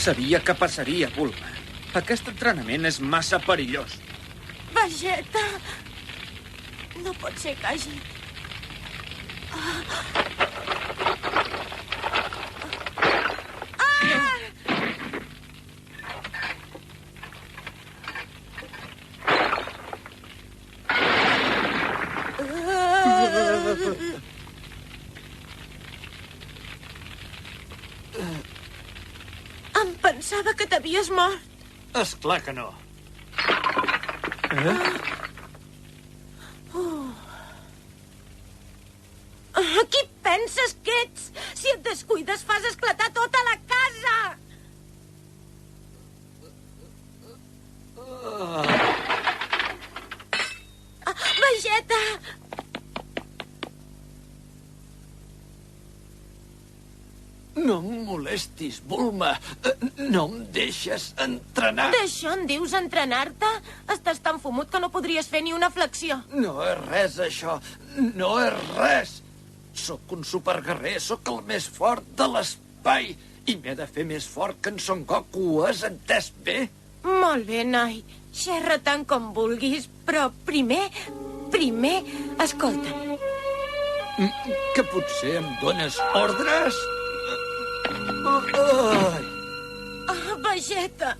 Sabia que passaria, Bulma. Aquest entrenament és massa perillós. Vegeta! No pot ser que hagi... Em pensava que t'havies mort. És clar que no. Qui penses que ets? Si et descuides, fas esclatar tota la casa! Vegeta! No em molestis, Bulma. No em deixes entrenar. D'això en dius entrenar-te? Estàs tan fumut que no podries fer ni una flexió. No és res, això. No és res. Sóc un superguerrer, sóc el més fort de l'espai. I m'he de fer més fort que en Son Goku, has entès bé? Molt bé, noi. Xerra tant com vulguis, però primer, escolta'm. Que potser em dones ordres? Ai. Vegeta,